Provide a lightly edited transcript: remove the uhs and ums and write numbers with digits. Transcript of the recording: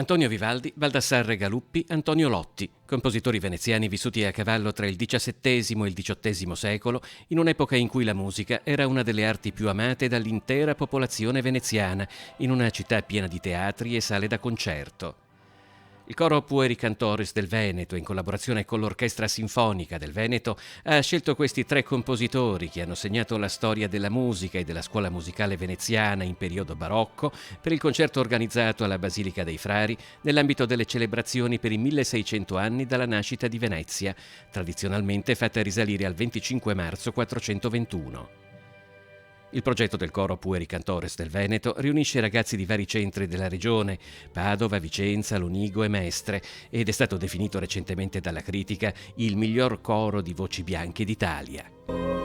Antonio Vivaldi, Baldassarre Galuppi, Antonio Lotti, compositori veneziani vissuti a cavallo tra il XVII e il XVIII secolo, in un'epoca in cui la musica era una delle arti più amate dall'intera popolazione veneziana, in una città piena di teatri e sale da concerto. Il coro Pueri Cantores del Veneto, in collaborazione con l'Orchestra Sinfonica del Veneto, ha scelto questi tre compositori che hanno segnato la storia della musica e della scuola musicale veneziana in periodo barocco per il concerto organizzato alla Basilica dei Frari nell'ambito delle celebrazioni per i 1600 anni dalla nascita di Venezia, tradizionalmente fatta risalire al 25 marzo 421. Il progetto del coro Pueri Cantores del Veneto riunisce ragazzi di vari centri della regione, Padova, Vicenza, Lonigo e Mestre, ed è stato definito recentemente dalla critica il miglior coro di voci bianche d'Italia.